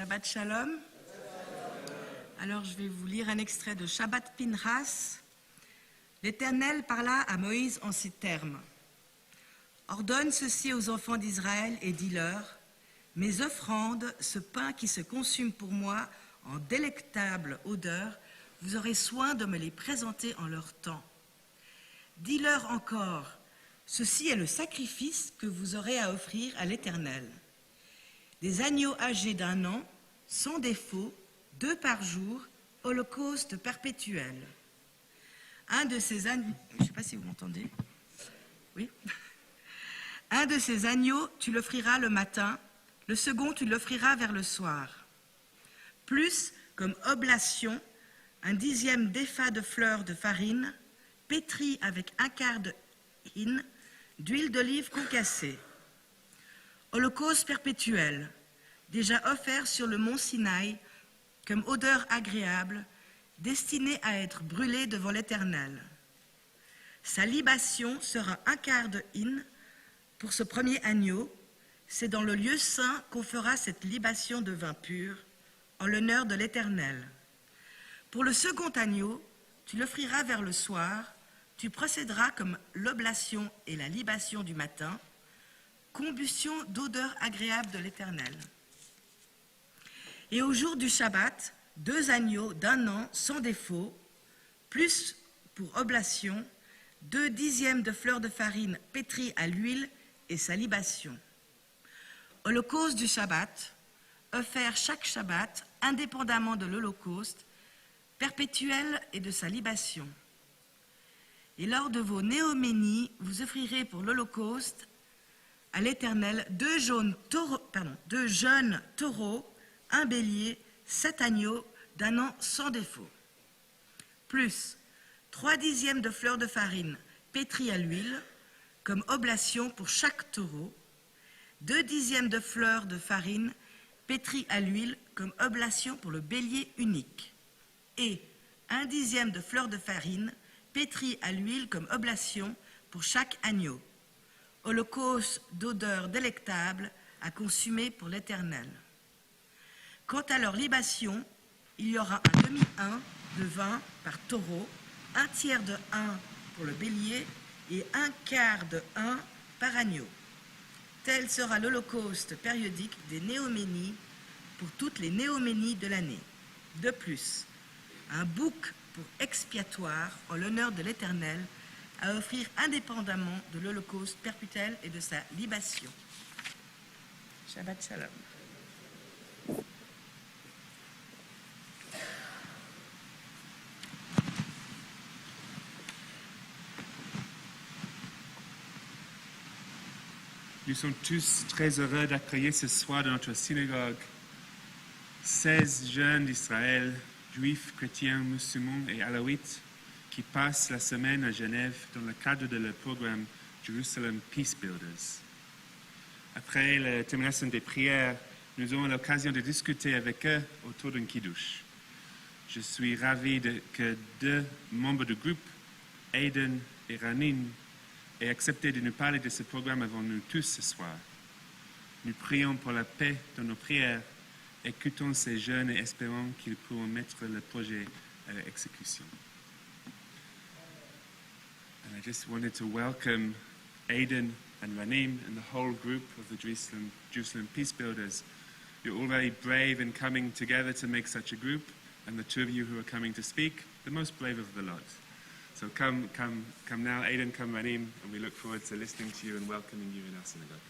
Shabbat Shalom. Alors je vais vous lire un extrait de Shabbat Pinchas. L'Éternel parla à Moïse en ces termes. Ordonne ceci aux enfants d'Israël et dis-leur, mes offrandes, ce pain qui se consume pour moi en délectable odeur, vous aurez soin de me les présenter en leur temps. Dis-leur encore, ceci est le sacrifice que vous aurez à offrir à l'Éternel. Des agneaux âgés d'1 an, sans défaut, 2 par jour, holocauste perpétuel. Un de ces agneaux, je ne sais pas si vous m'entendez, oui. Un de ces agneaux, tu l'offriras le matin, le second, tu l'offriras vers le soir. Plus, comme oblation, 1/10 d'épha de fleurs de farine, pétrie avec 1/4 de hin d'huile d'olive concassée. Holocauste perpétuel, déjà offert sur le mont Sinaï, comme odeur agréable, destinée à être brûlée devant l'Éternel. Sa libation sera 1/4 de hin pour ce premier agneau. C'est dans le lieu saint qu'on fera cette libation de vin pur, en l'honneur de l'Éternel. Pour le second agneau, tu l'offriras vers le soir, tu procéderas comme l'oblation et la libation du matin, combustion d'odeur agréable de l'Éternel. Et au jour du Shabbat, 2 agneaux d'1 an sans défaut, plus pour oblation, 2/10 de fleurs de farine pétries à l'huile et sa libation. Holocauste du Shabbat, offert chaque Shabbat, indépendamment de l'Holocauste, perpétuel et de sa libation. Et lors de vos néoménies, vous offrirez pour l'Holocauste à l'Éternel 2 jeunes taureaux, 1 bélier, 7 agneaux d'1 an sans défaut. Plus 3/10 de fleurs de farine pétries à l'huile, comme oblation pour chaque taureau, 2/10 de fleurs de farine pétries à l'huile, comme oblation pour le bélier unique, et 1/10 de fleurs de farine pétries à l'huile comme oblation pour chaque agneau. Holocauste d'odeur délectable à consumer pour l'Éternel. Quant à leur libation, il y aura 1/2 de vin par taureau, 1/3 de hin pour le bélier et 1/4 de hin par agneau. Tel sera l'holocauste périodique des néoménies pour toutes les néoménies de l'année. De plus, un bouc pour expiatoire en l'honneur de l'Éternel, à offrir indépendamment de l'holocauste perpétuel et de sa libation. Shabbat Shalom. Nous sommes tous très heureux d'accueillir ce soir dans notre synagogue 16 jeunes d'Israël, juifs, chrétiens, musulmans et alaouites, qui passent la semaine à Genève dans le cadre de leur programme Jerusalem Peace Builders. Après la termination des prières, nous aurons l'occasion de discuter avec eux autour d'un kiddush. Je suis ravi que 2 membres du groupe, Aiden et Ranim, aient accepté de nous parler de ce programme avant nous tous ce soir. Nous prions pour la paix dans nos prières, écoutons ces jeunes et espérons qu'ils pourront mettre le projet à l'exécution. And I just wanted to welcome Aiden and Ranim and the whole group of the Jerusalem Peace Builders. You're all very brave in coming together to make such a group, and the 2 of you who are coming to speak, the most brave of the lot. So come now, Aiden, come Ranim, and we look forward to listening to you and welcoming you in our synagogue.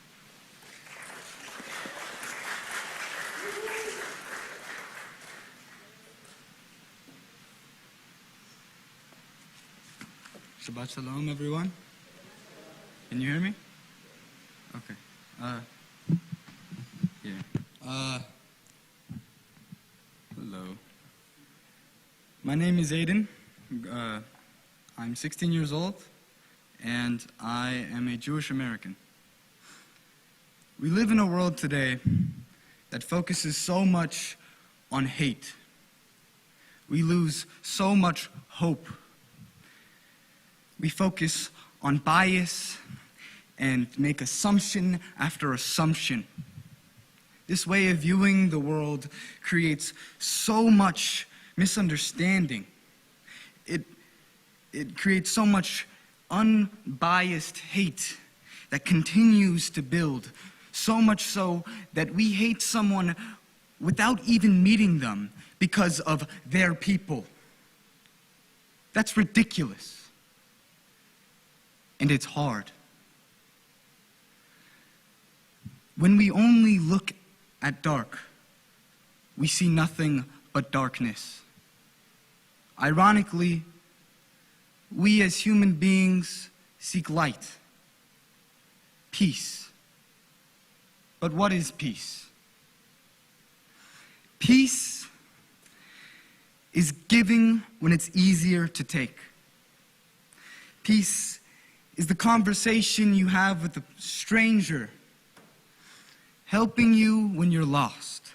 Shabbat Shalom, everyone. Can you hear me? Okay. Hello. My name is Aiden. I'm 16 years old, and I am a Jewish American. We live in a world today that focuses so much on hate. We lose so much hope. We focus on bias and make assumption after assumption. This way of viewing the world creates so much misunderstanding. It creates so much unbiased hate that continues to build, so much so that we hate someone without even meeting them because of their people. That's ridiculous. And it's hard. When we only look at dark, we see nothing but darkness. Ironically, we as human beings seek light, peace. But what is peace? Peace is giving when it's easier to take. Peace is the conversation you have with a stranger, helping you when you're lost.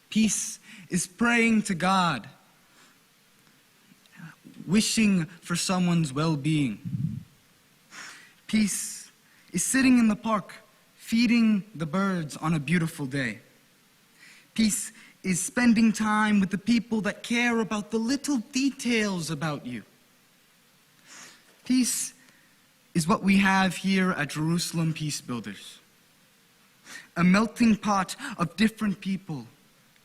Peace is praying to God, wishing for someone's well-being. Peace is sitting in the park, feeding the birds on a beautiful day. Peace is spending time with the people that care about the little details about you. Peace is what we have here at Jerusalem Peace Builders. A melting pot of different people,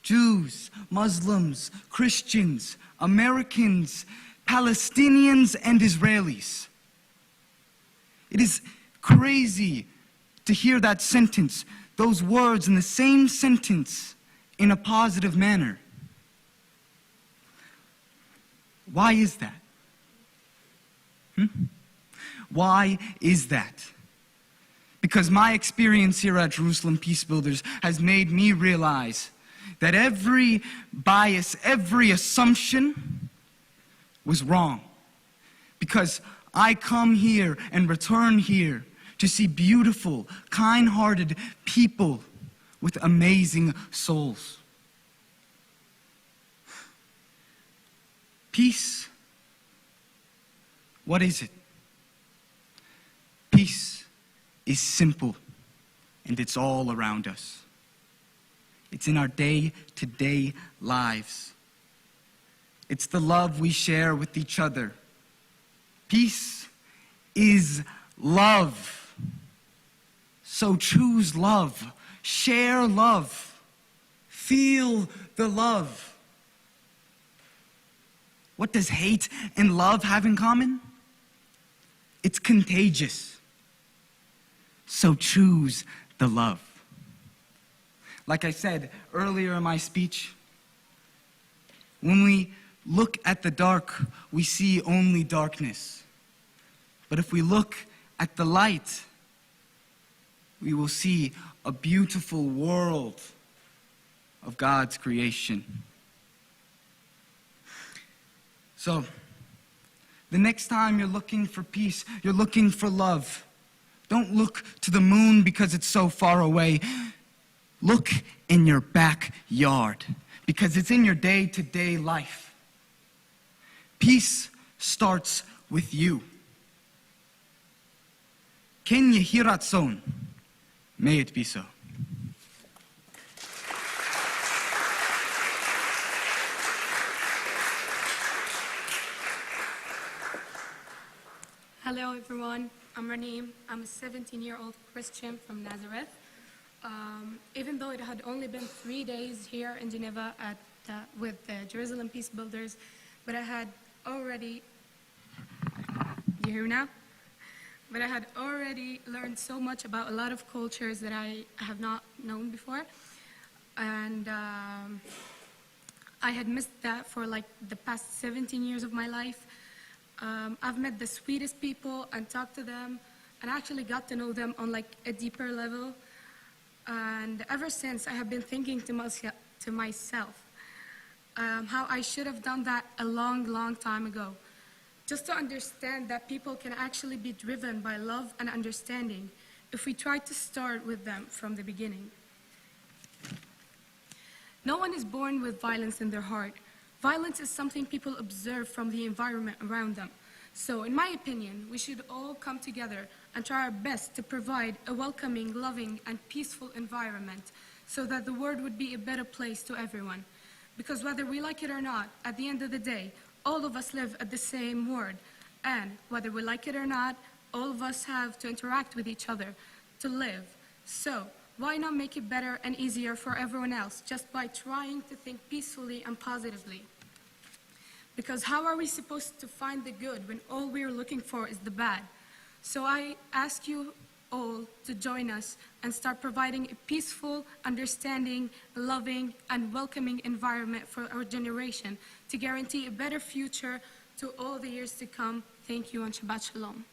Jews, Muslims, Christians, Americans, Palestinians, and Israelis. It is crazy to hear that sentence, those words in the same sentence in a positive manner. Why is that? Why is that? Because my experience here at Jerusalem Peace Builders has made me realize that every bias, every assumption was wrong. Because I come here and return here to see beautiful, kind-hearted people with amazing souls. Peace, what is it? Peace is simple, and it's all around us. It's in our day-to-day lives. It's the love we share with each other. Peace is love. So choose love, share love, feel the love. What does hate and love have in common? It's contagious. So choose the love. Like I said earlier in my speech, when we look at the dark, we see only darkness. But if we look at the light, we will see a beautiful world of God's creation. So, the next time you're looking for peace, you're looking for love, don't look to the moon because it's so far away. Look in your backyard because it's in your day-to-day life. Peace starts with you. Ken yehi ratzon. May it be so. Hello everyone, I'm Raneem. I'm a 17-year-old Christian from Nazareth. Even though it had only been 3 days here in Geneva with the Jerusalem Peace Builders, but I had already, you hear me now? But I had already learned so much about a lot of cultures that I have not known before. And I had missed that for like the past 17 years of my life. I've met the sweetest people and talked to them and actually got to know them on like a deeper level. And ever since, I have been thinking to myself how I should have done that a long, long time ago. Just to understand that people can actually be driven by love and understanding if we try to start with them from the beginning. No one is born with violence in their heart. Violence is something people observe from the environment around them. So, in my opinion, we should all come together and try our best to provide a welcoming, loving, and peaceful environment so that the world would be a better place to everyone. Because whether we like it or not, at the end of the day, all of us live at the same world. And whether we like it or not, all of us have to interact with each other to live. So why not make it better and easier for everyone else just by trying to think peacefully and positively? Because how are we supposed to find the good when all we are looking for is the bad? So I ask you all to join us and start providing a peaceful, understanding, loving, and welcoming environment for our generation to guarantee a better future to all the years to come. Thank you and Shabbat Shalom.